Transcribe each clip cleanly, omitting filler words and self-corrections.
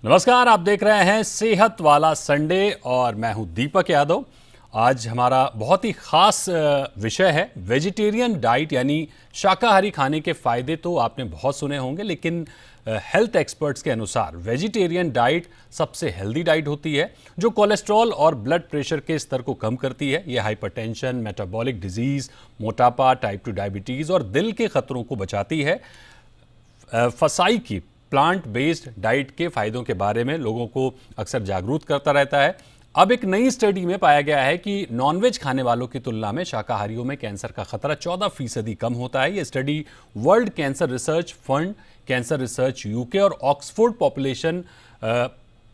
नमस्कार, आप देख रहे हैं सेहत वाला संडे और मैं हूं दीपक यादव। आज हमारा बहुत ही खास विषय है वेजिटेरियन डाइट, यानी शाकाहारी खाने के फायदे तो आपने बहुत सुने होंगे, लेकिन हेल्थ एक्सपर्ट्स के अनुसार वेजिटेरियन डाइट सबसे हेल्दी डाइट होती है जो कोलेस्ट्रॉल और ब्लड प्रेशर के स्तर को कम करती है। ये हाइपरटेंशन, मेटाबॉलिक डिजीज, मोटापा, टाइप 2 डायबिटीज़ और दिल के खतरों को बचाती है। फसाई की प्लांट बेस्ड डाइट के फायदों के बारे में लोगों को अक्सर जागरूक करता रहता है। अब एक नई स्टडी में पाया गया है कि नॉनवेज खाने वालों की तुलना में शाकाहारियों में कैंसर का खतरा 14% कम होता है। ये study world cancer research fund, cancer research UK और ऑक्सफोर्ड पॉपुलेशन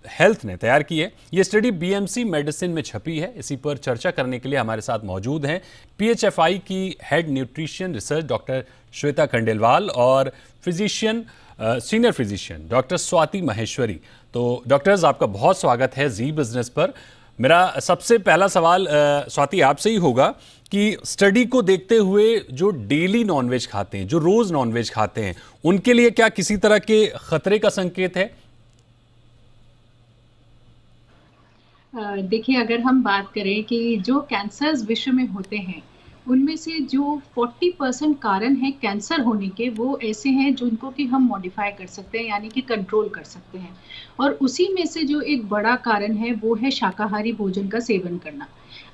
हेल्थ ने तैयार की है। ये स्टडी बीएमसी मेडिसिन में छपी है। इसी पर चर्चा करने के लिए हमारे साथ मौजूद हैं पीएचएफआई की head nutrition research doctor Shweta Khandelwal और senior physician doctor Swati Maheshwari. तो डॉक्टर्स, आपका बहुत स्वागत है जी बिजनेस पर। मेरा सबसे पहला सवाल स्वाति आपसे ही होगा कि स्टडी को देखते हुए जो डेली नॉनवेज खाते हैं, जो रोज नॉनवेज खाते हैं, उनके लिए क्या किसी तरह के खतरे का संकेत है? देखिए, अगर हम बात करें कि जो कैंसर्स विश्व में होते हैं उनमें से जो 40% कारण है कैंसर होने के, वो ऐसे हैं जिनको कि हम मॉडिफाई कर सकते हैं, यानी कि कंट्रोल कर सकते हैं। और उसी में से जो एक बड़ा कारण है वो है शाकाहारी भोजन का सेवन करना।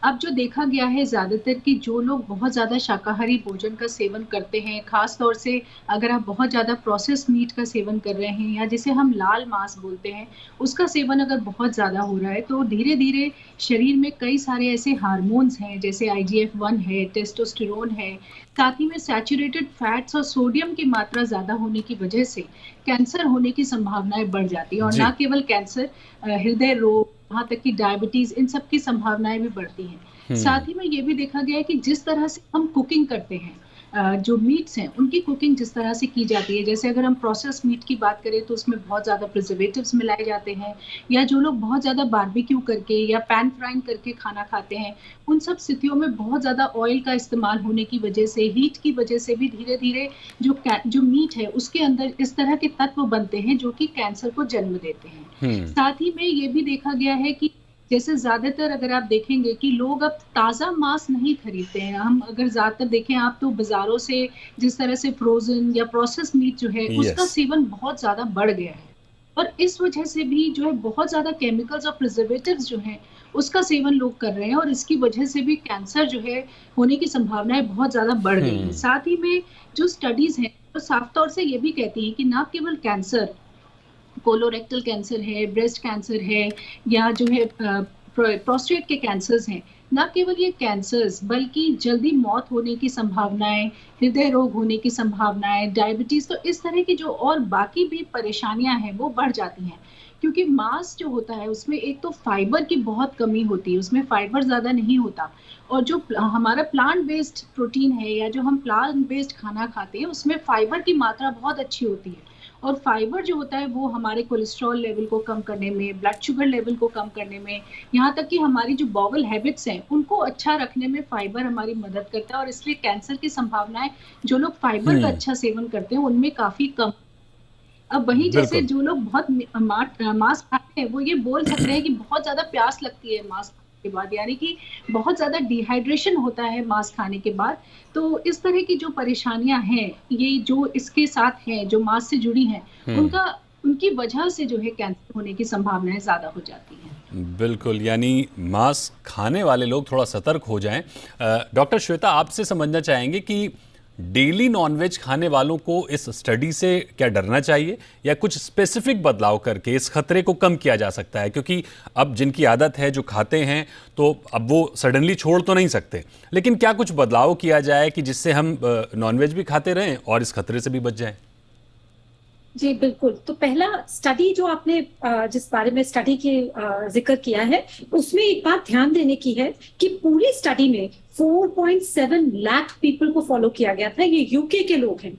अब जो देखा गया है ज़्यादातर कि जो लोग बहुत ज़्यादा शाकाहारी भोजन का सेवन करते हैं, ख़ास तौर से अगर आप बहुत ज़्यादा प्रोसेस्ड मीट का सेवन कर रहे हैं या जिसे हम लाल मांस बोलते हैं, उसका सेवन अगर बहुत ज़्यादा हो रहा है तो धीरे-धीरे शरीर में कई सारे ऐसे हार्मोन्स हैं, जैसे आईजीएफ-1 है, टेस्टोस्टेरोन है, साथ ही में सैचुरेटेड फैट्स और सोडियम की मात्रा ज़्यादा होने की वजह से कैंसर होने की संभावनाएं बढ़ जाती हैं। और ना जी। केवल कैंसर, हृदय रोग, यहाँ तक कि डायबिटीज, इन सब की संभावनाएं भी बढ़ती हैं। साथ ही में ये भी देखा गया है कि जिस तरह से हम कुकिंग करते हैं, जो मीट्स हैं उनकी कुकिंग जिस तरह से की जाती है, जैसे अगर हम प्रोसेस मीट की बात करें तो उसमें बहुत ज़्यादा प्रिजर्वेटिव्स मिलाए जाते हैं, या जो लोग बहुत ज़्यादा बारबेक्यू करके या पैन फ्राइंग करके खाना खाते हैं, उन सब स्थितियों में बहुत ज़्यादा ऑयल का इस्तेमाल होने की वजह से, हीट की वजह से भी धीरे धीरे जो मीट है उसके अंदर इस तरह के तत्व बनते हैं जो कि कैंसर को जन्म देते हैं। साथ ही में ये भी देखा गया है कि जैसे ज़्यादातर अगर आप देखेंगे कि लोग अब ताज़ा मांस नहीं खरीदते हैं। हम अगर ज़्यादातर देखें आप तो बाज़ारों से जिस तरह से फ्रोज़न या प्रोसेस्ड मीट जो है उसका यस। सेवन बहुत ज़्यादा बढ़ गया है। और इस वजह से भी जो है बहुत ज़्यादा केमिकल्स और प्रिजर्वेटिव्स जो हैं उसका सेवन लोग कर रहे हैं, और इसकी वजह से भी कैंसर जो है होने की संभावनाएं बहुत ज़्यादा बढ़ गई हैं। साथ ही में जो स्टडीज़ हैं वो साफ तौर से ये भी कहती हैं कि ना केवल कैंसर, कोलोरेक्टल कैंसर है, ब्रेस्ट कैंसर है, या जो है प्रोस्टेट के कैंसर्स हैं, ना केवल ये कैंसर्स बल्कि जल्दी मौत होने की संभावनाएं, हृदय रोग होने की संभावनाएं, डायबिटीज, तो इस तरह की जो और बाकी भी परेशानियां हैं वो बढ़ जाती हैं। क्योंकि मांस जो होता है उसमें एक तो फाइबर की बहुत कमी होती है, उसमें फाइबर ज्यादा नहीं होता, और जो हमारा प्लांट बेस्ड प्रोटीन है या जो हम प्लांट बेस्ड खाना खाते हैं उसमें फाइबर की मात्रा बहुत अच्छी होती है। और फाइबर जो होता है वो हमारे कोलेस्ट्रॉल लेवल को कम करने में, ब्लड शुगर लेवल को कम करने में, यहाँ तक कि हमारी जो बॉवल हैबिट्स हैं उनको अच्छा रखने में फाइबर हमारी मदद करता है। और इसलिए कैंसर की संभावनाएं जो लोग फाइबर का अच्छा सेवन करते हैं उनमें काफी कम। अब वहीं जैसे बिल्कुल। जो लोग बहुत मांस खाते हैं वो ये बोल सकते हैं कि बहुत ज्यादा प्यास लगती है मांस खाने के बाद, यानी कि बहुत ज्यादा डिहाइड्रेशन होता है मांस खाने के बाद। तो इस तरह की जो परेशानियां हैं, ये जो इसके साथ हैं, जो मांस से जुड़ी हैं, उनकी वजह से जो है कैंसर होने की संभावनाएं ज्यादा हो जाती हैं। बिल्कुल, यानी मांस खाने वाले लोग थोड़ा सतर्क हो जाएं। डॉक्टर श्वेता, आपसे समझना चाहेंगे कि डेली नॉनवेज खाने वालों को इस स्टडी से क्या डरना चाहिए, या कुछ स्पेसिफिक बदलाव करके इस खतरे को कम किया जा सकता है? क्योंकि अब जिनकी आदत है, जो खाते हैं, तो अब वो सडनली छोड़ तो नहीं सकते, लेकिन क्या कुछ बदलाव किया जाए कि जिससे हम नॉनवेज भी खाते रहें और इस खतरे से भी बच जाएं? जी बिल्कुल। तो पहला स्टडी जो आपने जिस बारे में स्टडी के जिक्र किया है, उसमें एक बात ध्यान देने की है कि पूरी स्टडी में 4.7 लाख पीपल को फॉलो किया गया था। ये यूके के लोग हैं,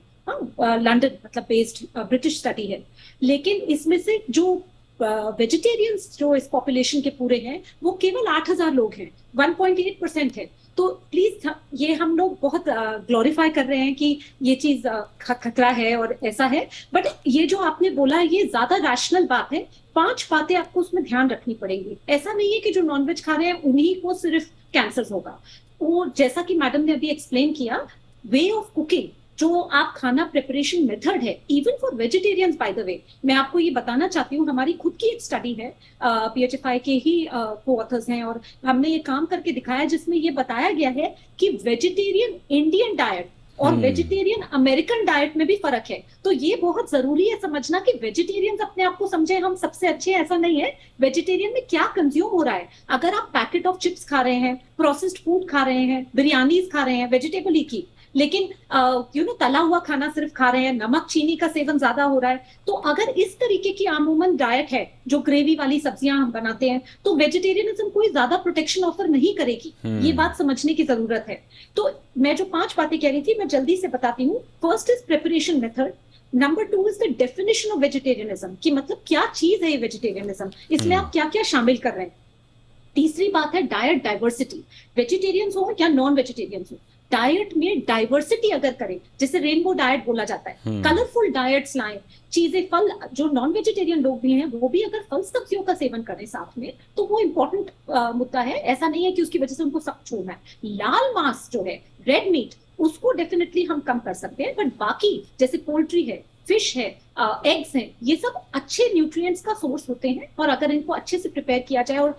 लंदन मतलब बेस्ड ब्रिटिश स्टडी है। लेकिन इसमें से जो वेजिटेरियंस जो इस पॉपुलेशन के पूरे हैं वो केवल 8,000 लोग हैं, 1.8% है। तो प्लीज ये हम लोग बहुत ग्लोरीफाई कर रहे हैं कि ये चीज खतरा है और ऐसा है, बट ये जो आपने बोला ये ज्यादा रैशनल बात है। 5 बातें आपको उसमें ध्यान रखनी पड़ेंगी। ऐसा नहीं है कि जो नॉनवेज खा रहे हैं उन्हीं को सिर्फ कैंसर होगा। वो जैसा कि मैडम ने अभी एक्सप्लेन किया, वे ऑफ कुकिंग, जो आप खाना प्रिपरेशन मेथड है, even for vegetarians by the way, मैं आपको ये बताना चाहती हूँ, हमारी खुद की एक स्टडी है, PHFI के ही को ऑथर्स हैं, और हमने ये काम करके दिखाया जिसमें ये बताया गया है कि वेजिटेरियन इंडियन डाइट और वेजिटेरियन अमेरिकन डाइट में भी फर्क है। तो ये बहुत जरूरी है समझना कि वेजिटेरियंस अपने आप को समझे हम सबसे अच्छे हैं, ऐसा नहीं है। वेजिटेरियन में क्या कंज्यूम हो रहा है, अगर आप पैकेट ऑफ चिप्स खा रहे हैं, प्रोसेस्ड फूड खा रहे हैं, बिरयानीज खा रहे हैं वेजिटेबल ही की, लेकिन तला हुआ खाना सिर्फ खा रहे हैं, नमक चीनी का सेवन ज्यादा हो रहा है, तो अगर इस तरीके की अमूमन डाइट है जो ग्रेवी वाली सब्जियां हम बनाते हैं, तो वेजिटेरियनिज्म कोई ज्यादा प्रोटेक्शन ऑफर नहीं करेगी। ये बात समझने की जरूरत है। तो मैं जो 5 बातें कह रही थी मैं जल्दी से बताती हूँ। First is preparation method, number 2 is the definition of vegetarianism, कि मतलब क्या चीज है ये वेजिटेरियनिज्म, इसमें आप क्या क्या शामिल कर रहे हैं। तीसरी बात है डाइट डाइवर्सिटी, वेजिटेरियंस हो या नॉन वेजिटेरियंस हो, डाइट में डाइवर्सिटी अगर करें, जैसे रेनबो डाइट बोला जाता है, कलरफुल डाइट्स लाएं, चीजें, फल, जो नॉन वेजिटेरियन लोग भी हैं वो भी अगर फल सब्जियों का सेवन करें साथ में, तो वो इंपॉर्टेंट मुद्दा है। ऐसा नहीं है कि उसकी वजह से उनको सब छोड़ना है। लाल मांस जो है, रेड मीट, उसको डेफिनेटली हम कम कर सकते हैं, बट बाकी जैसे पोल्ट्री है, फिश है, एग्स हैं, ये सब अच्छे न्यूट्रिएंट्स का सोर्स होते हैं, और अगर इनको अच्छे से प्रिपेयर किया जाए और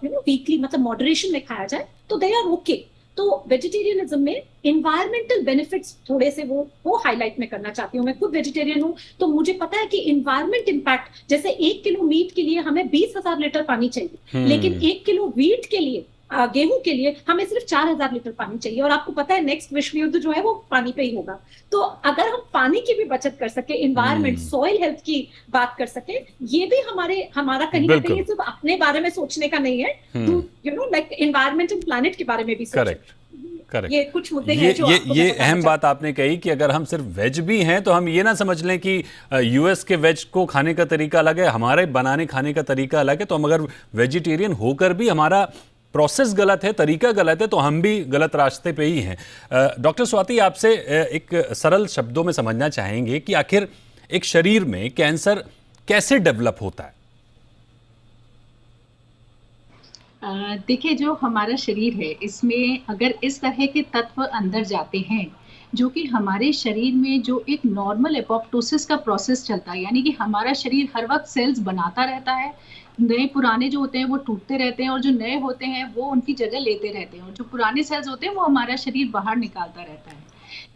वीकली मतलब मॉडरेशन में खाया जाए तो दे आर ओके। तो वेजिटेरियनिज्म में इन्वायरमेंटल बेनिफिट्स थोड़े से वो हाईलाइट में करना चाहती हूँ। मैं खुद वेजिटेरियन हूँ, तो मुझे पता है कि इन्वायरमेंट इम्पैक्ट, जैसे 1 किलो मीट के लिए हमें 20,000 लीटर पानी चाहिए, लेकिन 1 किलो व्हीट के लिए, गेहूं के लिए हमें सिर्फ 4,000 लीटर पानी चाहिए, और आपको पता है नेक्स्ट विश्व युद्ध जो है वो पानी पे ही होगा। तो अगर हम पानी की भी बचत कर सके, इन्वायरमेंट, सॉइल हेल्थ की बात कर सके, ये भी हमारा कहीं ना कहीं सिर्फ अपने बारे में सोचने का नहीं है, लाइक इन्वायरमेंट एंड प्लैनेट के बारे में भी सोचें। करेक्ट। ये कुछ मुद्दे हैं जो ये अहम बात आपने कही कि अगर हम सिर्फ वेज भी हैं तो हम ये ना समझ लें कि यूएस के वेज को खाने का तरीका अलग है, हमारे बनाने खाने का तरीका अलग है, तो हम अगर वेजिटेरियन होकर भी हमारा प्रोसेस गलत है, तरीका गलत है, तो हम भी गलत रास्ते पे ही हैं। डॉक्टर स्वाति, आपसे एक सरल शब्दों में समझना चाहेंगे कि आखिर एक शरीर में कैंसर कैसे डेवलप होता है? देखिए, जो हमारा शरीर है इसमें अगर इस तरह के तत्व अंदर जाते हैं जो कि हमारे शरीर में जो एक नॉर्मल एपोप्टोसिस का प्रोसेस चलता है, यानी कि हमारा शरीर हर वक्त सेल्स बनाता रहता है, नए पुराने जो होते हैं वो टूटते रहते हैं और जो नए होते हैं वो उनकी जगह लेते रहते हैं, और जो पुराने सेल्स होते हैं वो हमारा शरीर बाहर निकालता रहता है।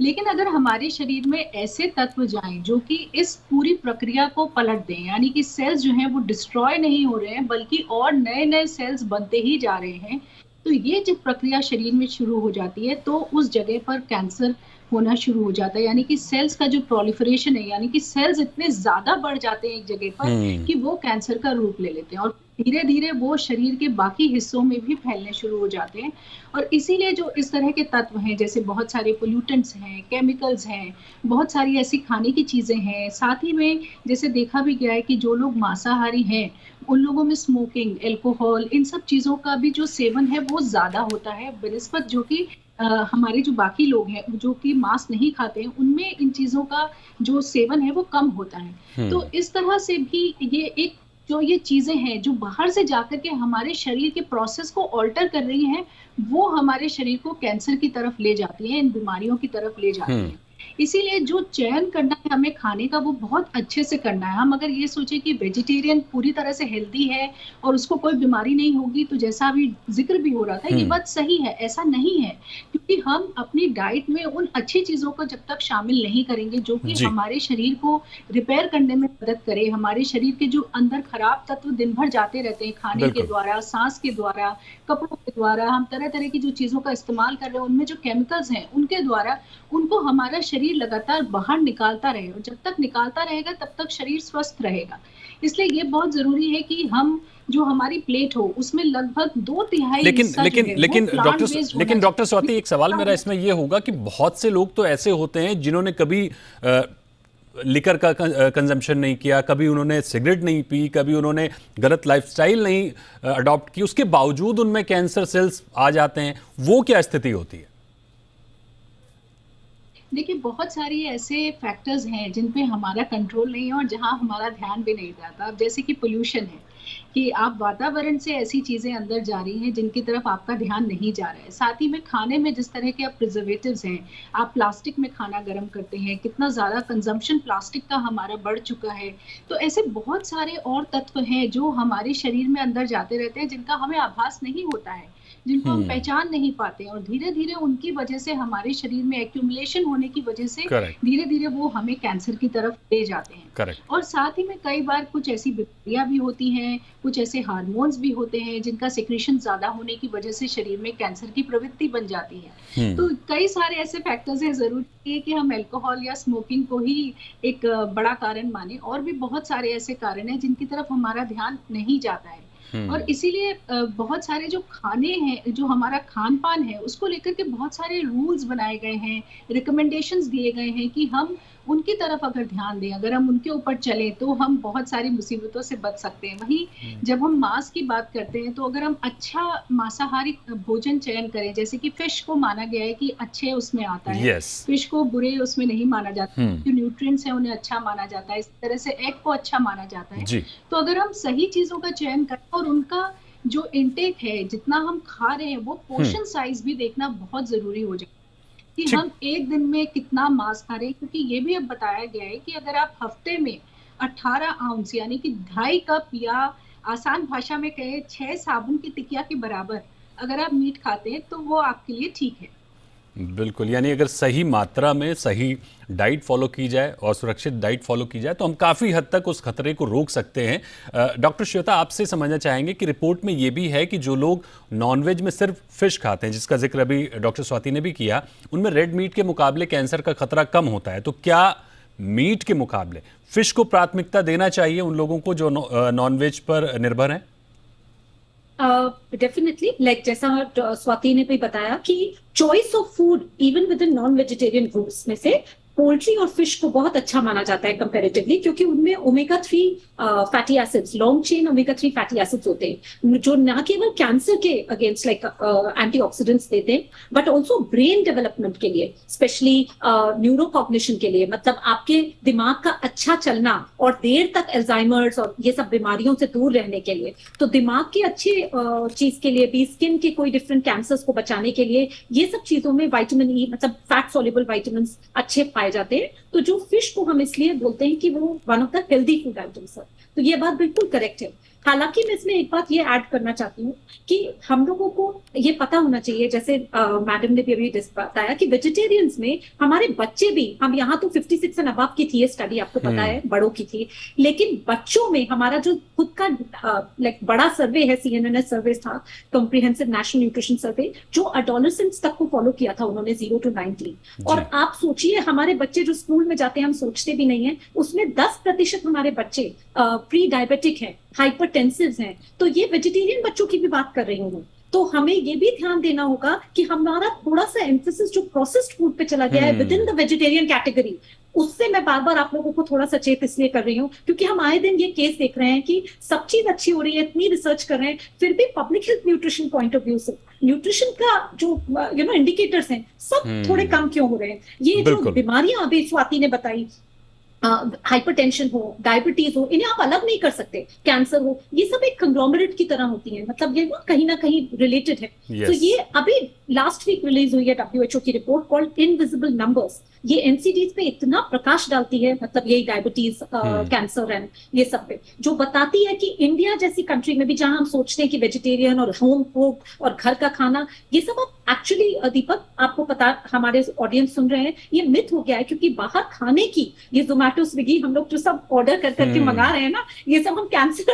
लेकिन अगर हमारे शरीर में ऐसे तत्व जाएं जो कि इस पूरी प्रक्रिया को पलट दें, यानी कि सेल्स जो हैं वो डिस्ट्रॉय नहीं हो रहे हैं बल्कि और नए नए सेल्स बनते ही जा रहे हैं, तो ये जब प्रक्रिया शरीर में शुरू हो जाती है तो उस जगह पर कैंसर होना शुरू हो जाता है। यानी कि सेल्स का जो प्रोलिफरेशन है, यानी कि सेल्स इतने ज्यादा बढ़ जाते हैं एक जगह पर कि वो कैंसर का रूप ले लेते हैं और धीरे धीरे वो शरीर के बाकी हिस्सों में भी फैलने शुरू हो जाते हैं। और इसीलिए जो इस तरह के तत्व हैं, जैसे बहुत सारे पोल्यूटेंट्स हैं, केमिकल्स हैं, बहुत सारी ऐसी खाने की चीजें हैं, साथ ही में जैसे देखा भी गया है कि जो लोग मांसाहारी हैं उन लोगों में स्मोकिंग, एल्कोहल, इन सब चीजों का भी जो सेवन है वो ज्यादा होता है बनिस्बत जो कि हमारे जो बाकी लोग हैं जो कि मांस नहीं खाते हैं उनमें इन चीजों का जो सेवन है वो कम होता है। तो इस तरह से भी ये जो ये चीजें हैं जो बाहर से जाकर के हमारे शरीर के प्रोसेस को ऑल्टर कर रही हैं, वो हमारे शरीर को कैंसर की तरफ ले जाती हैं, इन बीमारियों की तरफ ले जाती हैं। इसीलिए जो चयन करना है हमें खाने का वो बहुत अच्छे से करना है। हम अगर ये सोचें कि वेजिटेरियन पूरी तरह से हेल्दी है और उसको कोई बीमारी नहीं होगी, तो जैसा अभी जिक्र भी हो रहा था ये बात सही है, ऐसा नहीं है, क्योंकि हम अपनी डाइट में उन अच्छी चीजों को जब तक शामिल नहीं करेंगे जो कि हमारे शरीर को रिपेयर करने में मदद करे, हमारे शरीर के जो अंदर खराब तत्व दिन भर जाते रहते हैं खाने के द्वारा, सांस के द्वारा, कपड़ों के द्वारा, हम तरह तरह की जो चीजों का इस्तेमाल कर रहे हैं उनमें जो केमिकल्स हैं उनके द्वारा उनको हमारा शरीर लगातार बाहर निकालता रहे, और जब तक निकालता रहेगा तब तक शरीर स्वस्थ रहेगा। इसलिए ये बहुत जरूरी है कि हम जो हमारी प्लेट हो उसमें लगभग 2/3 लेकिन डॉक्टर स्वाति, एक सवाल मेरा इसमें ये होगा कि बहुत से लोग तो ऐसे होते हैं जिन्होंने कभी लिकर का कंजम्पशन नहीं किया, कभी उन्होंने सिगरेट नहीं पी, कभी उन्होंने गलत लाइफस्टाइल नहीं अडॉप्ट की, उसके बावजूद उनमें कैंसर सेल्स आ जाते हैं, वो क्या स्थिति होती है? देखिए, बहुत सारी ऐसे फैक्टर्स हैं जिन पे हमारा कंट्रोल नहीं है और जहाँ हमारा ध्यान भी नहीं जाता। अब जैसे कि पॉल्यूशन है, कि आप वातावरण से ऐसी चीज़ें अंदर जा रही हैं जिनकी तरफ आपका ध्यान नहीं जा रहा है। साथ ही में खाने में जिस तरह के अब प्रिजर्वेटिव्स हैं, आप प्लास्टिक में खाना गरम करते हैं, कितना ज़्यादा कंज़म्पशन प्लास्टिक का हमारा बढ़ चुका है। तो ऐसे बहुत सारे और तत्व हैं जो हमारे शरीर में अंदर जाते रहते हैं, जिनका हमें आभास नहीं होता है, जिनको हम हम्म। पहचान नहीं पाते हैं और धीरे-धीरे उनकी वजह से हमारे शरीर में एक्यूमुलेशन होने की वजह से करेक्ट। धीरे-धीरे वो हमें कैंसर की तरफ ले जाते हैं। करेक्ट। और साथ ही में कई बार कुछ ऐसी बीमारियाँ भी होती हैं, कुछ ऐसे हार्मोन्स भी होते हैं जिनका सिक्रीशन ज़्यादा होने की वजह से शरीर में कैंसर की प्रवृत्ति बन जाती है। हम्म। तो कई सारे ऐसे फैक्टर्स हैं, ज़रूरी नहीं है कि हम अल्कोहल या स्मोकिंग को ही एक बड़ा कारण मानें, और भी बहुत सारे ऐसे कारण हैं जिनकी तरफ हमारा ध्यान नहीं जाता है। और हम्म। इसीलिए बहुत सारे जो खाने हैं, जो हमारा खान-पान है, उसको लेकर के बहुत सारे रूल्स बनाए गए हैं, रिकमेंडेशंस दिए गए हैं कि हम उनकी तरफ अगर ध्यान दें, अगर हम उनके ऊपर चलें, तो हम बहुत सारी मुसीबतों से बच सकते हैं। वहीं जब हम मांस की बात करते हैं, तो अगर हम अच्छा मांसाहारी भोजन चयन करें, जैसे कि फिश को माना गया है कि अच्छे उसमें आता है, यस। फिश को बुरे उसमें नहीं माना जाता, हम्म। जो न्यूट्रिएंट्स हैं उन्हें अच्छा माना जाता है, इस तरह से एग को अच्छा माना जाता है। जी। तो अगर हम सही चीज़ों का चयन करें और उनका जो इंटेक है, जितना हम खा रहे हैं, वो हम्म। पोर्शन साइज़ भी देखना बहुत ज़रूरी हो जाता है कि ठीक। हम एक दिन में कितना मांस खा रहे हैं, क्योंकि ये भी अब बताया गया है कि अगर आप हफ्ते में 18 आउंस यानी कि 2.5 कप, या आसान भाषा में कहें 6 साबुन की टिकिया के बराबर अगर आप मीट खाते हैं, तो वो आपके लिए ठीक है। बिल्कुल, यानी अगर सही मात्रा में सही डाइट फॉलो की जाए और सुरक्षित डाइट फॉलो की जाए तो हम काफ़ी हद तक उस खतरे को रोक सकते हैं। डॉक्टर श्वेता, आपसे समझना चाहेंगे कि रिपोर्ट में ये भी है कि जो लोग नॉनवेज में सिर्फ फिश खाते हैं, जिसका जिक्र अभी डॉक्टर स्वाति ने भी किया, उनमें रेड मीट के मुकाबले कैंसर का खतरा कम होता है। तो क्या मीट के मुकाबले फिश को प्राथमिकता देना चाहिए उन लोगों को जो नॉनवेज पर निर्भर हैं? डेफिनेटली, लाइक जैसा स्वाति ने भी बताया कि choice of food even with in non vegetarian groups में से पोल्ट्री और फिश को बहुत अच्छा माना जाता है कंपैरेटिवली, क्योंकि उनमें omega 3 fatty acids, long chain omega 3 fatty acids होते हैं, जो ना केवल कैंसर के अगेंस्ट लाइक एंटीऑक्सीडेंट्स देते हैं, बट ऑल्सो ब्रेन डेवलपमेंट के लिए, स्पेशली न्यूरोकॉग्निशन के लिए, मतलब आपके दिमाग का अच्छा चलना और देर तक अल्जाइमर्स और ये सब बीमारियों से दूर रहने के लिए, तो दिमाग की अच्छी चीज के लिए भी, स्किन के कोई डिफरेंट कैंसर्स को बचाने के लिए, ये सब चीजों में विटामिन ई, मतलब फैट सॉल्युबल विटामिन्स अच्छे पाए जाते हैं। तो जो फिश को हम इसलिए बोलते हैं कि वो one of the healthy food items है। तो ये बात बिल्कुल करेक्ट है। हालांकि मैं इसमें एक बात ये ऐड करना चाहती हूँ कि हम लोगों को ये पता होना चाहिए, जैसे मैडम ने भी अभी बताया कि वेजिटेरियंस में हमारे बच्चे भी, हम यहाँ तो 56 एंड अबव की थी ये स्टडी, आपको पता है, बड़ों की थी, लेकिन बच्चों में हमारा जो खुद का लाइक बड़ा सर्वे है, CNN सर्वे था, कॉम्प्रिहेंसिव नेशनल न्यूट्रिशन सर्वे, जो एडोलेसेंट्स तक को फॉलो किया था उन्होंने, 0 to 19। और आप सोचिए, हमारे बच्चे जो स्कूल में जाते हैं, हम सोचते भी नहीं है, उसमें 10% हमारे बच्चे प्री डायबिटिक हैं, हाइपरटेंसिव हैं। तो ये वेजिटेरियन बच्चों की भी बात कर रही हूँ। तो हमें ये भी ध्यान देना होगा कि हमारा थोड़ा सा एम्फेसिस जो प्रोसेस्ड फूड पे चला गया है with in the vegetarian category, उससे मैं बार बार आप लोगों को थोड़ा सचेत इसलिए कर रही हूँ क्योंकि हम आए दिन ये केस देख रहे हैं कि सब चीज अच्छी हो रही है, इतनी रिसर्च कर रहे हैं, फिर भी public health nutrition point of view से न्यूट्रिशन का जो इंडिकेटर्स हैं सब थोड़े कम क्यों हो रहे हैं। ये जो बीमारियां अभी स्वाति ने बताई, हाइपरटेंशन हो, डायबिटीज हो, इन्हें आप अलग नहीं कर सकते, कैंसर हो, ये सब एक कंग्लोमरेट की तरह होती है, मतलब ये कहीं ना कहीं रिलेटेड है। तो ये अभी लास्ट वीक रिलीज हुई है WHO की रिपोर्ट कॉल्ड इनविजिबल नंबर्स। ये एनसीडीज पे इतना प्रकाश डालती है, मतलब यही डायबिटीज, कैंसर एंड ये सब पे, जो बताती है कि इंडिया जैसी कंट्री में भी, जहां हम सोचते हैं कि वेजिटेरियन और होम कुक और घर का खाना, ये सब अब एक्चुअली दीपक आपको पता, हमारे ऑडियंस सुन रहे हैं, ये मिथ हो गया है, क्योंकि बाहर खाने की ये जोमेटो स्विगी हम लोग जो सब ऑर्डर कर करके मंगा रहे हैं ना, ये सब हम कैंसर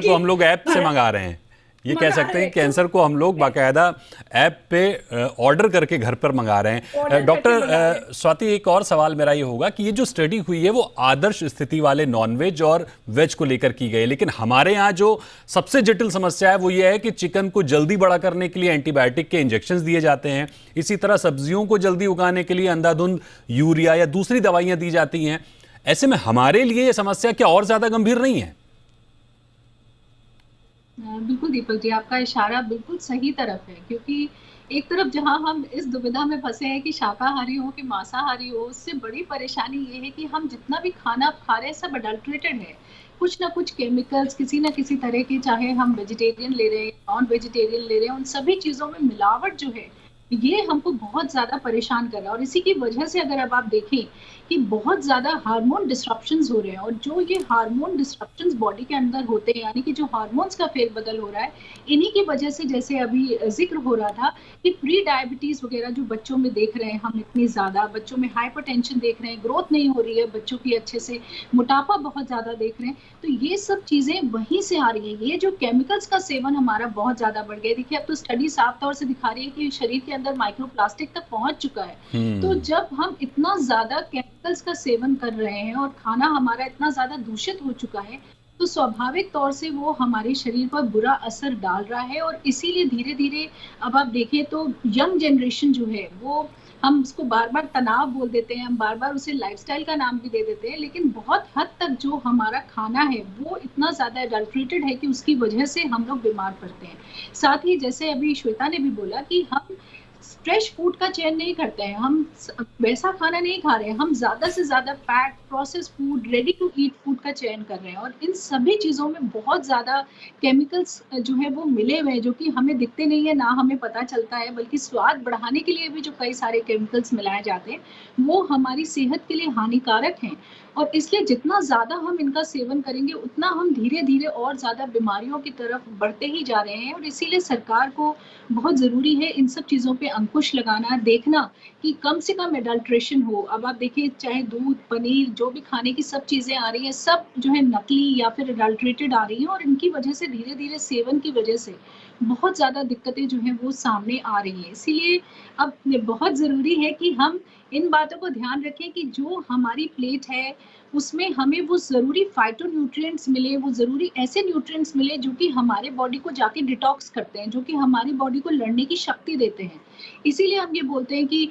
को हम लोग ऐप से मंगा रहे हैं। ये कह सकते हैं कैंसर को हम लोग बाकायदा ऐप पे ऑर्डर करके घर पर मंगा रहे हैं। डॉक्टर स्वाति, एक और सवाल मेरा ये होगा कि ये जो स्टडी हुई है वो आदर्श स्थिति वाले नॉनवेज और वेज को लेकर की गई है, लेकिन हमारे यहाँ जो सबसे जटिल समस्या है वो ये है कि चिकन को जल्दी बड़ा करने के लिए एंटीबायोटिक के इंजेक्शंस दिए जाते हैं, इसी तरह सब्जियों को जल्दी उगाने के लिए अंधाधुंध यूरिया या दूसरी दवाइयाँ दी जाती हैं। ऐसे में हमारे लिए ये समस्या क्या और ज़्यादा गंभीर नहीं है? बिल्कुल दीपक जी, आपका इशारा बिल्कुल सही तरफ है, क्योंकि एक तरफ जहां हम इस दुविधा में फंसे हैं कि शाकाहारी हो कि मांसाहारी हो, उससे बड़ी परेशानी ये है कि हम जितना भी खाना खा रहे हैं सब अडल्ट्रेटेड है। कुछ ना कुछ केमिकल्स किसी ना किसी तरह के, चाहे हम वेजिटेरियन ले रहे हैं, नॉन वेजिटेरियन ले रहे हैं, उन सभी चीजों में मिलावट जो है ये हमको बहुत ज्यादा परेशान कर रहा है। और इसी की वजह से अगर अब आप देखें कि बहुत ज्यादा हार्मोन डिस्ट्रप्शंस हो रहे हैं, और जो ये हार्मोन डिस्ट्रप्शंस बॉडी के अंदर होते हैं, यानी कि जो हार्मोन्स का फेरबदल हो रहा है, इन्हीं की वजह से, जैसे अभी जिक्र हो रहा था कि प्री डायबिटीज वगैरह जो बच्चों में देख रहे हैं हम, इतनी ज्यादा बच्चों में हाइपरटेंशन देख रहे हैं, ग्रोथ नहीं हो रही है बच्चों की अच्छे से, मोटापा बहुत ज्यादा देख रहे हैं, तो ये सब चीजें वहीं से आ रही है। ये जो केमिकल्स का सेवन हमारा बहुत ज्यादा बढ़ गया है। देखिए अब तो स्टडी साफ तौर से दिखा रही है कि शरीर के अंदर माइक्रोप्लास्टिक तक पहुंच चुका है। तो जब हम इतना ज्यादा केमिकल्स का सेवन कर रहे हैं और खाना हमारा इतना ज्यादा दूषित हो चुका है, तो स्वाभाविक तौर से वो हमारे शरीर पर बुरा असर डाल रहा है। और इसीलिए धीरे धीरे अब आप देखें तो यंग जनरेशन जो है वो, हम उसको बार बार तनाव बोल देते हैं, हम बार बार उसे लाइफस्टाइल का नाम भी दे देते हैं, लेकिन बहुत हद तक जो हमारा खाना है वो इतना ज्यादा एडल्ट्रेटेड है कि उसकी वजह से हम लोग बीमार पड़ते हैं। साथ ही जैसे अभी श्वेता ने भी बोला कि हम फ्रेश फूड का चयन नहीं करते हैं, हम वैसा खाना नहीं खा रहे हैं, हम ज्यादा से ज्यादा pack process food, ready to eat food का चयन कर रहे हैं। और इन सभी चीजों में बहुत ज्यादा केमिकल्स जो है वो मिले हुए हैं, जो कि हमें दिखते नहीं है, ना हमें पता चलता है, बल्कि स्वाद बढ़ाने के लिए भी जो कई सारे केमिकल्स मिलाए जाते हैं वो हमारी सेहत के लिए हानिकारक हैं। और इसलिए जितना ज्यादा हम इनका सेवन करेंगे उतना हम धीरे धीरे और ज्यादा बीमारियों की तरफ बढ़ते ही जा रहे हैं। और इसीलिए सरकार को बहुत जरूरी है इन सब चीजों पे अंकुश लगाना, देखना कि कम से कम एडल्ट्रेशन हो। अब आप देखिए चाहे दूध, पनीर, जो भी खाने की सब चीजें आ रही हैं, सब जो है नकली या फिर एडल्ट्रेटेड आ रही हैं, और इनकी वजह से धीरे धीरे सेवन की वजह से बहुत ज्यादा दिक्कतें जो है वो सामने आ रही हैं। इसीलिए अब बहुत जरूरी है कि हम इन बातों को ध्यान रखें कि जो हमारी प्लेट है उसमें हमें वो जरूरी फाइटो न्यूट्रिएंट्स मिले, वो जरूरी ऐसे न्यूट्रिएंट्स मिले जो कि हमारे बॉडी को जाके डिटॉक्स करते हैं, जो कि हमारी बॉडी को लड़ने की शक्ति देते हैं। इसीलिए हम ये बोलते हैं कि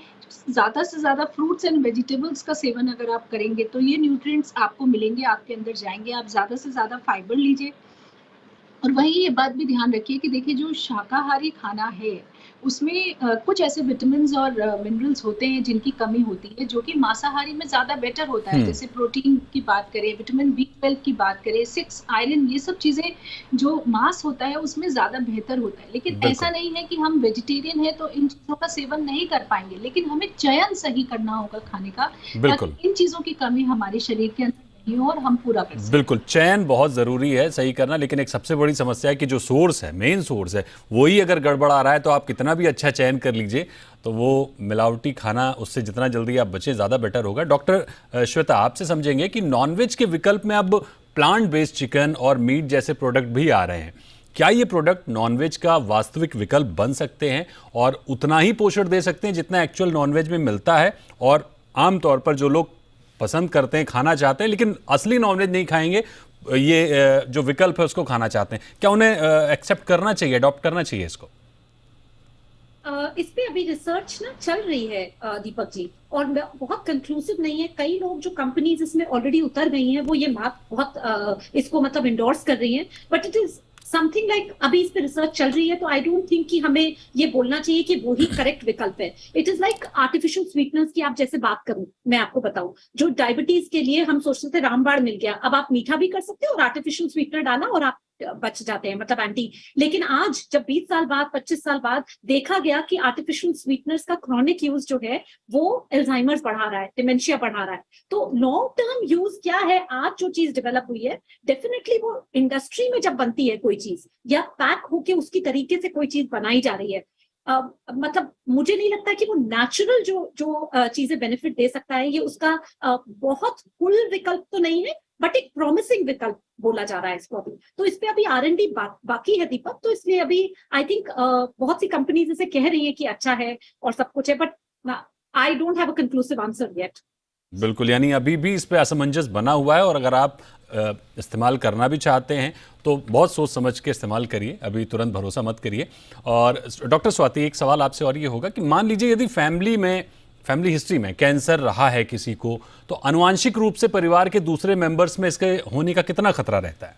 ज्यादा से ज्यादा फ्रूट्स एंड वेजिटेबल्स का सेवन अगर आप करेंगे तो ये न्यूट्रिएंट्स आपको मिलेंगे, आपके अंदर जाएंगे। आप ज्यादा से ज्यादा फाइबर लीजिए। और वही ये बात भी ध्यान रखिए कि देखिए जो शाकाहारी खाना है उसमें कुछ ऐसे विटामिन्स और मिनरल्स होते हैं जिनकी कमी होती है, जो कि मांसाहारी में ज्यादा बेटर होता है। जैसे प्रोटीन की बात करें, विटामिन B12 की बात करें, 6 आयरन, ये सब चीजें जो मांस होता है उसमें ज्यादा बेहतर होता है। लेकिन ऐसा नहीं है कि हम वेजिटेरियन है तो इन चीजों का सेवन नहीं कर पाएंगे, लेकिन हमें चयन सही करना होगा खाने का, ताकि इन चीजों की कमी हमारे शरीर के अंदर और हम पूरा कर सकते। बिल्कुल, चयन बहुत ज़रूरी है सही करना, लेकिन एक सबसे बड़ी समस्या है कि जो सोर्स है, मेन सोर्स है, वही अगर गड़बड़ आ रहा है तो आप कितना भी अच्छा चयन कर लीजिए तो वो मिलावटी खाना, उससे जितना जल्दी आप बचें ज़्यादा बेटर होगा। डॉक्टर श्वेता, आपसे समझेंगे कि नॉनवेज के विकल्प में अब प्लांट बेस्ड चिकन और मीट जैसे प्रोडक्ट भी आ रहे हैं। क्या ये प्रोडक्ट नॉनवेज का वास्तविक विकल्प बन सकते हैं और उतना ही पोषण दे सकते हैं जितना एक्चुअल नॉनवेज में मिलता है? और आमतौर पर जो लोग पसंद करते हैं, खाना चाहते हैं, लेकिन असली नॉनवेज नहीं खाएंगे, ये जो विकल्प है उसको खाना चाहते हैं, क्या उन्हें एक्सेप्ट करना चाहिए, अडॉप्ट करना चाहिए इसको? इस पे अभी रिसर्च ना चल रही है दीपक जी, और बहुत कंक्लूसिव नहीं है। कई लोग जो कंपनीज इसमें ऑलरेडी उतर गई हैं वो ये बात बहुत इसको मतलब इंडोर्स कर रही हैं, but it is something like अभी इस पे रिसर्च चल रही है, तो आई डोंट थिंक कि हमें ये बोलना चाहिए कि वो ही करेक्ट विकल्प है। It is like artificial sweeteners की आप जैसे बात करूं, मैं आपको बताऊं, जो डायबिटीज के लिए हम सोचते थे रामबाण मिल गया, अब आप मीठा भी कर सकते हो और आर्टिफिशियल स्वीटनर डाला और आप बच जाते हैं, मतलब एंटी। लेकिन आज जब 20 साल बाद, 25 साल बाद देखा गया कि आर्टिफिशियल स्वीटनर्स का क्रॉनिक यूज जो है वो एल्जाइमर्स बढ़ा रहा है, डिमेंशिया बढ़ा रहा है। तो लॉन्ग टर्म यूज क्या है, आज जो चीज डेवलप हुई है, डेफिनेटली वो इंडस्ट्री में जब बनती है कोई चीज या पैक होके उसकी तरीके से कोई चीज बनाई जा रही है, मतलब मुझे नहीं लगता कि वो नेचुरल जो चीजें बेनिफिट दे सकता है, ये उसका बहुत फुल विकल्प तो नहीं है, बट एक प्रॉमिसिंग विकल्प बोला जा रहा है इसको अभी। तो इस पे अभी R&D बाकी है दीपक, तो इसलिए अभी आई थिंक बहुत सी कंपनीज इसे कह रही है कि अच्छा है और सब कुछ है, but I don't have a conclusive answer yet. बिल्कुल, यानी अभी भी इस पे असमंजस बना हुआ है, और अगर आप इस्तेमाल करना भी चाहते हैं तो बहुत सोच समझ के इस्तेमाल करिए, अभी तुरंत भरोसा मत करिए। और डॉक्टर स्वाति, एक सवाल आपसे और ये होगा कि मान लीजिए यदि फैमिली हिस्ट्री में कैंसर रहा है किसी को, तो आनुवांशिक रूप से परिवार के दूसरे मेंबर्स में इसके होने का कितना खतरा रहता है?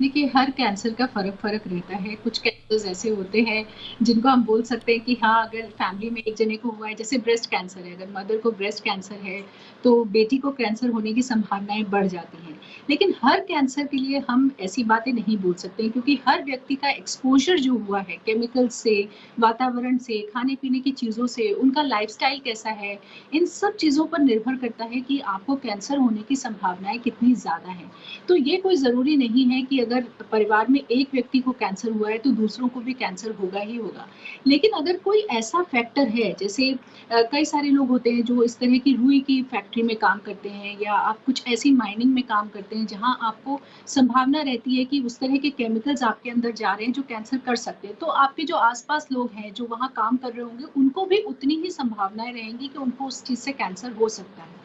देखिए, हर कैंसर का फ़र्क रहता है। कुछ कैंसर्स ऐसे होते हैं जिनको हम बोल सकते हैं कि हाँ, अगर फैमिली में एक जने को हुआ है, जैसे ब्रेस्ट कैंसर है, अगर मदर को ब्रेस्ट कैंसर है, तो बेटी को कैंसर होने की संभावनाएँ बढ़ जाती हैं। लेकिन हर कैंसर के लिए हम ऐसी बातें नहीं बोल सकते, क्योंकि हर व्यक्ति का एक्सपोज़र जो हुआ है केमिकल्स से, वातावरण से, खाने-पीने की चीज़ों से, उनका लाइफ़स्टाइल कैसा है, इन सब चीज़ों पर निर्भर करता है कि आपको कैंसर होने की संभावनाएँ कितनी ज़्यादा हैं। तो ये कोई ज़रूरी नहीं है कि अगर परिवार में एक व्यक्ति को कैंसर हुआ है तो दूसरों को भी कैंसर होगा ही होगा। लेकिन अगर कोई ऐसा फैक्टर है, जैसे कई सारे लोग होते हैं जो इस तरह की रुई की फैक्ट्री में काम करते हैं, या आप कुछ ऐसी माइनिंग में काम करते हैं जहाँ आपको संभावना रहती है कि उस तरह के केमिकल्स आपके अंदर जा रहे हैं जो कैंसर कर सकते हैं। तो आपके जो आस-पास लोग हैं जो वहाँ काम कर रहे होंगे, उनको भी उतनी ही संभावनाएँ रहेंगी कि उनको उस चीज़ से कैंसर हो सकता है।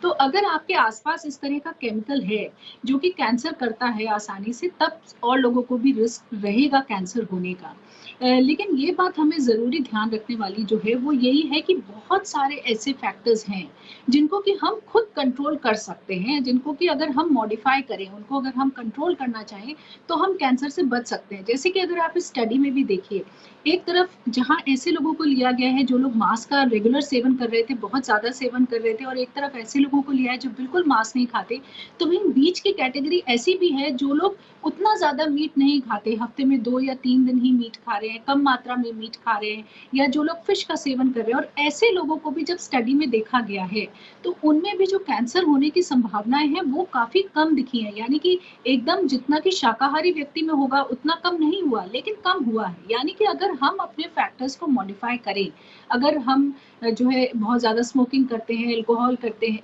तो अगर आपके आस-पास इस तरह का केमिकल है जो कि कैंसर करता है आसानी से, तब और लोगों को भी रिस्क रहेगा कैंसर होने का। लेकिन ये बात हमें ज़रूरी ध्यान रखने वाली जो है वो यही है कि बहुत सारे ऐसे फैक्टर्स हैं जिनको कि हम खुद कंट्रोल कर सकते हैं, जिनको कि अगर हम मॉडिफाई करें, उनको अगर हम कंट्रोल करना चाहें तो हम कैंसर से बच सकते हैं। जैसे कि अगर आप इस स्टडी में भी देखिए, एक तरफ जहाँ ऐसे लोगों को लिया गया है जो लोग मांस का रेगुलर सेवन कर रहे थे, बहुत ज़्यादा सेवन कर रहे थे, और एक तरफ ऐसे लोगों को लिया है जो बिल्कुल मांस नहीं खाते। तो वहीं बीच की कैटेगरी ऐसी भी है जो लोग उतना ज़्यादा मीट नहीं खाते, हफ्ते में 2 या 3 दिन ही मीट खा रहे हैं, कम मात्रा में मीट खा रहे हैं, या जो लोग फिश का सेवन कर रहे हैं, और ऐसे लोगों को भी जब स्टडी में देखा गया है, तो उनमें भी जो कैंसर होने की संभावनाएँ हैं वो काफ़ी कम दिखी हैं। यानी कि एकदम जितना कि शाकाहारी व्यक्ति में होगा उतना कम नहीं हुआ, लेकिन कम हुआ है। यानी कि अगर हम अपने फैक्टर्स को मॉडिफाई करें, अगर हम जो है बहुत ज़्यादा स्मोकिंग करते हैं, अल्कोहल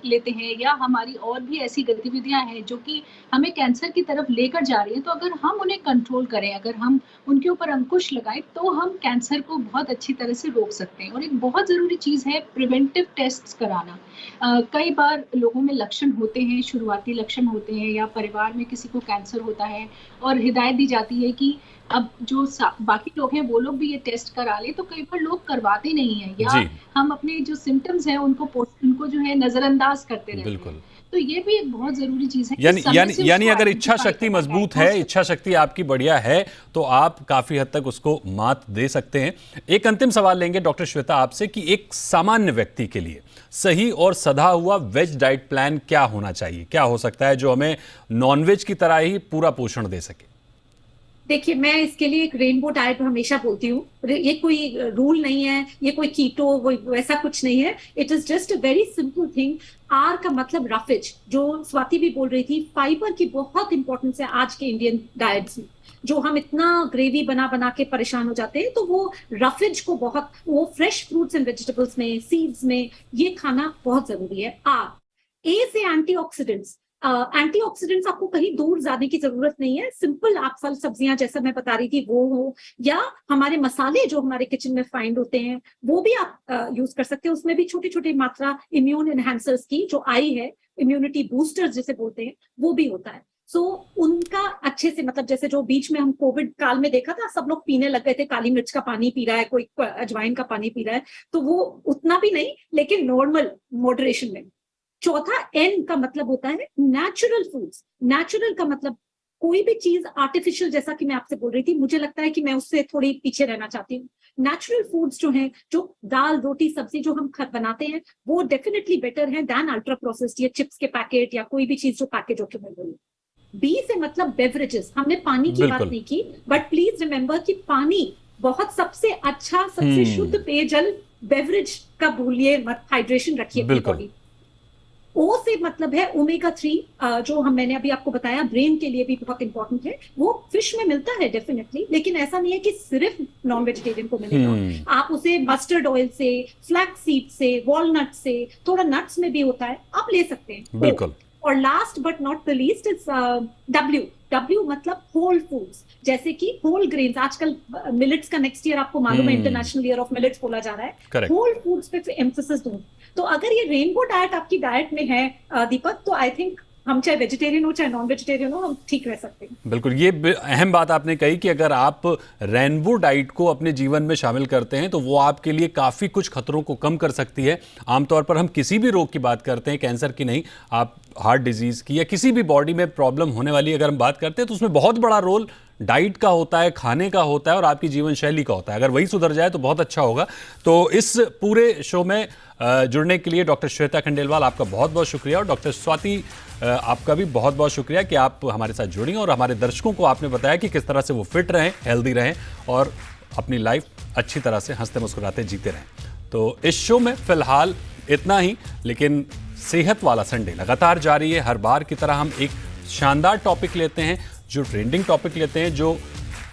लेते हैं, या हमारी और भी ऐसी गतिविधियाँ हैं जो कि हमें कैंसर की तरफ लेकर जा रही हैं, तो अगर हम उन्हें कंट्रोल करें, अगर हम उनके ऊपर अंकुश लगाएँ, तो हम कैंसर को बहुत अच्छी तरह से रोक सकते हैं। और एक बहुत ज़रूरी चीज़ है प्रिवेंटिव टेस्ट्स कराना। कई बार लोगों में लक्षण होते हैं, शुरुआती लक्षण होते हैं, या परिवार में किसी को कैंसर होता है और हिदायत दी जाती है कि अब जो बाकी लोग हैं वो लोग भी ये टेस्ट करा लें, तो कई बार लोग करवाते नहीं हैं, या जी, हम अपने जो सिम्पटम्स हैं उनको जो है नज़रअंदाज करते रहते हैं। बिल्कुल। तो ये भी एक बहुत ज़रूरी चीज़ है कि यानी समय यानी से यानी उसको अगर इच्छा आइडेंटिफ़ाई शक्ति करना, मजबूत है, डायग्नोस इच्छा शक्ति आपकी बढ़िया है, तो आप काफी हद तक उसको मात दे सकते हैं। एक अंतिम सवाल लेंगे डॉक्टर श्वेता आपसे कि एक सामान्य व्यक्ति के लिए सही और सधा हुआ वेज डाइट प्लान क्या होना चाहिए, क्या हो सकता है जो हमें नॉनवेज की तरह ही पूरा पोषण दे सके? देखिए, मैं इसके लिए एक रेनबो डाइट हमेशा बोलती हूँ। ये कोई रूल नहीं है, ये कोई कीटो वैसा कुछ नहीं है। It is just a very simple thing. R का मतलब रफेज, जो स्वाति भी बोल रही थी, फाइबर की बहुत इंपॉर्टेंस है आज के इंडियन डाइट्स में। जो हम इतना ग्रेवी बना बना के परेशान हो जाते हैं, तो वो रफेज को बहुत, वो फ्रेश फ्रूट्स एंड वेजिटेबल्स में, सीड्स में, ये खाना बहुत जरूरी है। आर ए से एंटीऑक्सीडेंट्स। एंटीऑक्सीडेंट्स आपको कहीं दूर जाने की जरूरत नहीं है। सिंपल आप फल सब्जियां जैसा मैं बता रही थी वो हो, या हमारे मसाले जो हमारे किचन में फाइंड होते हैं वो भी आप यूज कर सकते हैं। उसमें भी छोटी छोटी मात्रा इम्यून एनहांसर्स की जो आई है, इम्यूनिटी बूस्टर्स जिसे बोलते हैं, वो भी होता है। सो उनका अच्छे से, मतलब जैसे जो बीच में हम कोविड काल में देखा था, सब लोग पीने लग गए थे, काली मिर्च का पानी पी रहा है, कोई अजवाइन का पानी पी रहा है, तो वो उतना भी नहीं, लेकिन नॉर्मल मॉडरेशन में। चौथा एन का मतलब होता है नेचुरल फूड्स। नेचुरल का मतलब कोई भी चीज आर्टिफिशियल, जैसा कि मैं आपसे बोल रही थी, मुझे लगता है कि मैं उससे थोड़ी पीछे रहना चाहती हूँ। नेचुरल फूड्स जो हैं, जो दाल रोटी सब्जी जो हम बनाते हैं, वो डेफिनेटली बेटर है दैन अल्ट्रा प्रोसेस्ड, या चिप्स के पैकेट, या कोई भी चीज जो पैकेज होकर मिल रही है। बी से मतलब बेवरेजेस। हमने पानी की बात बिल्कुल। नहीं की, बट प्लीज रिमेंबर कि पानी बहुत सबसे अच्छा, सबसे शुद्ध पेयजल, बेवरेज का भूलिए मत, हाइड्रेशन रखिए अपनी बिल्कुल। बॉडी। ओ से मतलब है ओमेगा 3, जो मैंने अभी आपको बताया ब्रेन के लिए भी बहुत इंपॉर्टेंट है। वो फिश में मिलता है डेफिनेटली, लेकिन ऐसा नहीं है कि सिर्फ नॉन वेजिटेरियन को मिलेगा। आप उसे मस्टर्ड ऑयल से, फ्लैक्स सीड से, वॉलनट से, थोड़ा नट्स में भी होता है, आप ले सकते हैं। बिल्कुल। और last but not the least is W. W मतलब होल फूड्स, जैसे कि होल ग्रेन्स। आजकल मिलेट्स का नेक्स्ट ईयर आपको मालूम है इंटरनेशनल ईयर ऑफ मिलेट्स बोला जा रहा है। Correct. होल फूड्स पे एम्फेसिस दूं। तो अगर ये रेनबो डाइट आपकी डाइट में है दीपक, तो आई थिंक हम चाहे वेजिटेरियन हो चाहे नॉन वेजिटेरियन हो, हम ठीक रह सकते हैं। बिल्कुल, ये अहम बात आपने कही कि अगर आप रेनबो डाइट को अपने जीवन में शामिल करते हैं तो वो आपके लिए काफ़ी कुछ खतरों को कम कर सकती है। आमतौर पर हम किसी भी रोग की बात करते हैं, कैंसर की नहीं, आप हार्ट डिजीज़ की या किसी भी बॉडी में प्रॉब्लम होने वाली अगर हम बात करते हैं तो उसमें बहुत बड़ा रोल डाइट का होता है, खाने का होता है और आपकी जीवन शैली का होता है। अगर वही सुधर जाए तो बहुत अच्छा होगा। तो इस पूरे शो में जुड़ने के लिए डॉक्टर श्वेता खंडेलवाल आपका बहुत बहुत शुक्रिया, और डॉक्टर स्वाति आपका भी बहुत बहुत शुक्रिया कि आप हमारे साथ जुड़ी और हमारे दर्शकों को आपने बताया कि किस तरह से वो फिट रहें, हेल्दी रहें और अपनी लाइफ अच्छी तरह से हंसते मुस्कुराते जीते रहें। तो इस शो में फिलहाल इतना ही, लेकिन सेहत वाला संडे लगातार जारी है। हर बार की तरह हम एक शानदार टॉपिक लेते हैं, जो ट्रेंडिंग टॉपिक लेते हैं, जो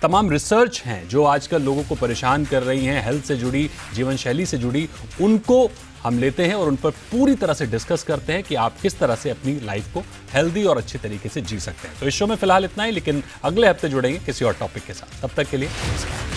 तमाम रिसर्च हैं जो आजकल लोगों को परेशान कर रही हैं, हेल्थ से जुड़ी, जीवन शैली से जुड़ी, उनको हम लेते हैं और उन पर पूरी तरह से डिस्कस करते हैं कि आप किस तरह से अपनी लाइफ को हेल्दी और अच्छे तरीके से जी सकते हैं। तो इस शो में फिलहाल इतना ही, लेकिन अगले हफ्ते जुड़ेंगे किसी और टॉपिक के साथ। तब तक के लिए नमस्कार।